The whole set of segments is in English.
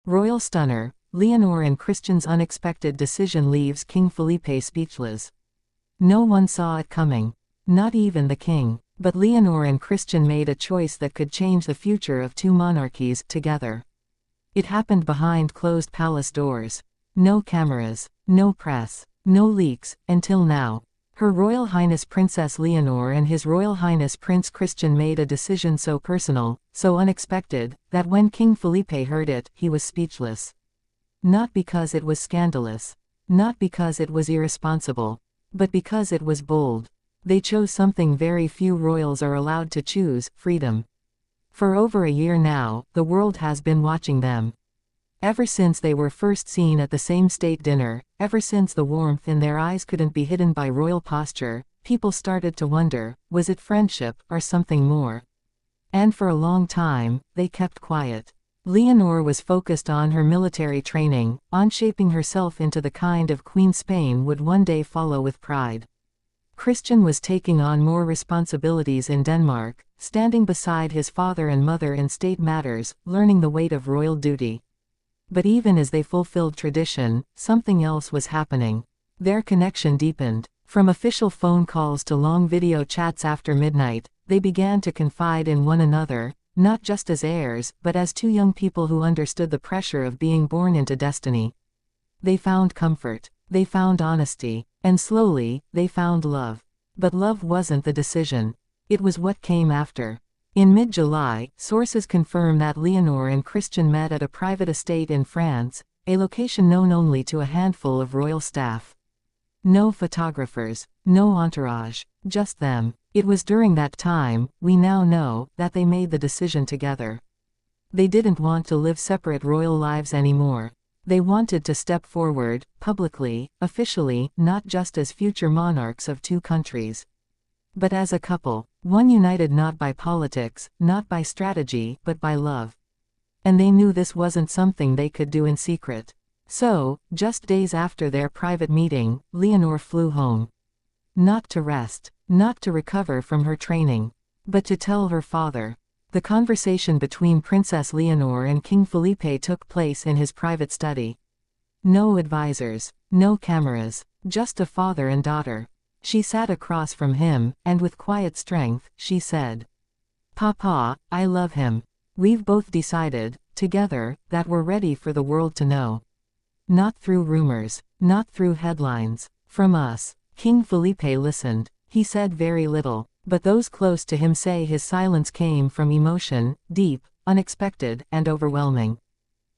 Royal stunner, Leonor and Christian's unexpected decision leaves King Felipe speechless. No one saw it coming. Not even the king. But Leonor and Christian made a choice that could change the future of two monarchies together. It happened behind closed palace doors. No cameras, no press, no leaks, until now. Her Royal Highness Princess Leonor and His Royal Highness Prince Christian made a decision so personal, so unexpected, that when King Felipe heard it, he was speechless. Not because it was scandalous. Not because it was irresponsible. But because it was bold. They chose something very few royals are allowed to choose: freedom. For over a year now, the world has been watching them. Ever since they were first seen at the same state dinner, ever since the warmth in their eyes couldn't be hidden by royal posture, people started to wonder, was it friendship, or something more? And for a long time, they kept quiet. Leonor was focused on her military training, on shaping herself into the kind of queen Spain would one day follow with pride. Christian was taking on more responsibilities in Denmark, standing beside his father and mother in state matters, learning the weight of royal duty. But even as they fulfilled tradition, something else was happening. Their connection deepened. From official phone calls to long video chats after midnight, they began to confide in one another, not just as heirs, but as two young people who understood the pressure of being born into destiny. They found comfort. They found honesty. And slowly, they found love. But love wasn't the decision. It was what came after. In mid-July, sources confirm that Leonor and Christian met at a private estate in France, a location known only to a handful of royal staff. No photographers, no entourage, just them. It was during that time, we now know, that they made the decision together. They didn't want to live separate royal lives anymore. They wanted to step forward, publicly, officially, not just as future monarchs of two countries, but as a couple, one united not by politics, not by strategy, but by love. And they knew this wasn't something they could do in secret. So, just days after their private meeting, Leonor flew home. Not to rest, not to recover from her training, but to tell her father. The conversation between Princess Leonor and King Felipe took place in his private study. No advisors, no cameras, just a father and daughter. She sat across from him, and with quiet strength, she said, "Papa, I love him. We've both decided, together, that we're ready for the world to know. Not through rumors, not through headlines, from us." King Felipe listened. He said very little. But those close to him say his silence came from emotion, deep, unexpected, and overwhelming.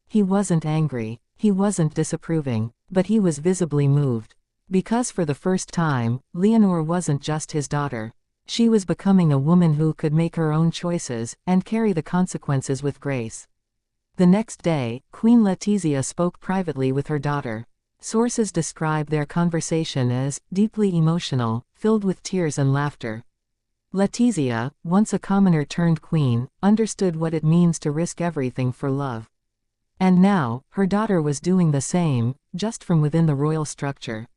He wasn't angry, he wasn't disapproving, but he was visibly moved. Because for the first time, Leonor wasn't just his daughter. She was becoming a woman who could make her own choices, and carry the consequences with grace. The next day, Queen Letizia spoke privately with her daughter. Sources describe their conversation as deeply emotional, filled with tears and laughter. Letizia, once a commoner turned queen, understood what it means to risk everything for love. And now, her daughter was doing the same, just from within the royal structure.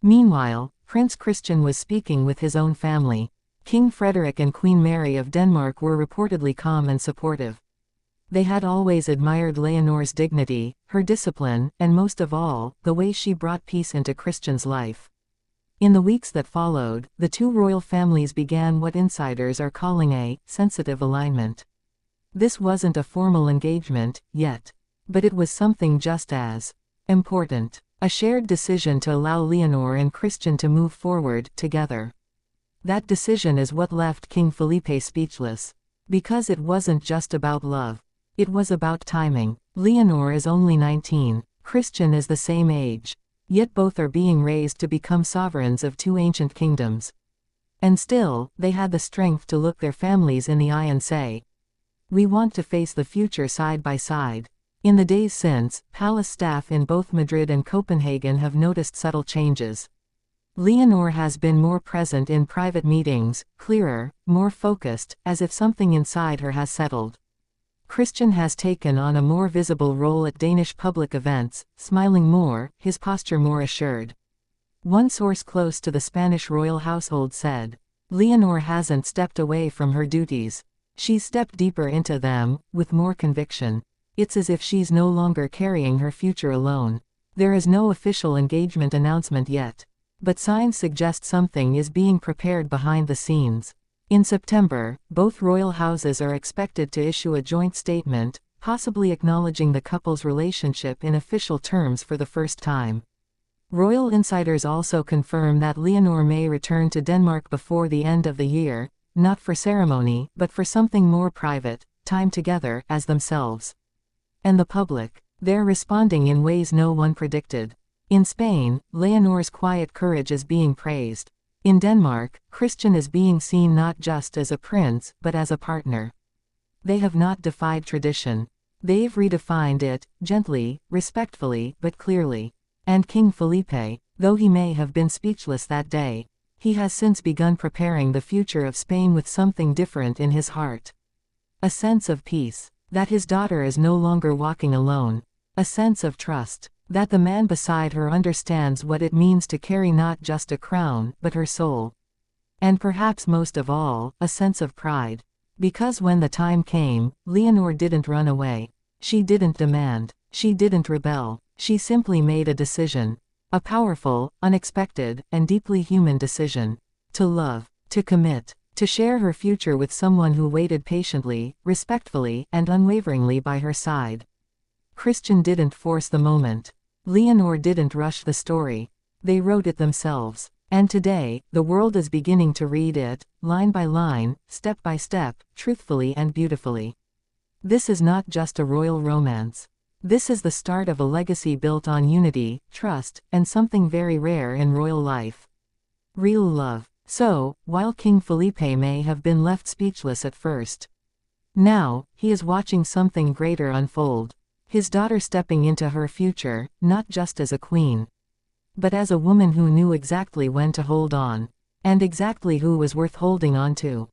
Meanwhile, Prince Christian was speaking with his own family. King Frederick and Queen Mary of Denmark were reportedly calm and supportive. They had always admired Leonor's dignity, her discipline, and most of all, the way she brought peace into Christian's life. In the weeks that followed, the two royal families began what insiders are calling a sensitive alignment. This wasn't a formal engagement, yet. But it was something just as important. A shared decision to allow Leonor and Christian to move forward together. That decision is what left King Felipe speechless. Because it wasn't just about love. It was about timing. Leonor is only 19. Christian is the same age. Yet both are being raised to become sovereigns of two ancient kingdoms. And still, they had the strength to look their families in the eye and say, "We want to face the future side by side." In the days since, palace staff in both Madrid and Copenhagen have noticed subtle changes. Leonor has been more present in private meetings, clearer, more focused, as if something inside her has settled. Christian has taken on a more visible role at Danish public events, smiling more, his posture more assured. One source close to the Spanish royal household said, "Leonor hasn't stepped away from her duties. She's stepped deeper into them, with more conviction." It's as if she's no longer carrying her future alone. There is no official engagement announcement yet. But signs suggest something is being prepared behind the scenes. In September, both royal houses are expected to issue a joint statement, possibly acknowledging the couple's relationship in official terms for the first time. Royal insiders also confirm that Leonor may return to Denmark before the end of the year, not for ceremony, but for something more private, time together, as themselves. And the public? They're responding in ways no one predicted. In Spain, Leonor's quiet courage is being praised. In Denmark, Christian is being seen not just as a prince, but as a partner. They have not defied tradition. They've redefined it, gently, respectfully, but clearly. And King Felipe, though he may have been speechless that day, he has since begun preparing the future of Spain with something different in his heart. A sense of peace, that his daughter is no longer walking alone. A sense of trust, that the man beside her understands what it means to carry not just a crown, but her soul. And perhaps most of all, a sense of pride. Because when the time came, Leonor didn't run away. She didn't demand. She didn't rebel. She simply made a decision. A powerful, unexpected, and deeply human decision. To love. To commit. To share her future with someone who waited patiently, respectfully, and unwaveringly by her side. Christian didn't force the moment. Leonor didn't rush the story. They wrote it themselves. And today, the world is beginning to read it, line by line, step by step, truthfully and beautifully. This is not just a royal romance. This is the start of a legacy built on unity, trust, and something very rare in royal life. Real love. So, while King Felipe may have been left speechless at first, now, he is watching something greater unfold. His daughter stepping into her future, not just as a queen, but as a woman who knew exactly when to hold on, and exactly who was worth holding on to.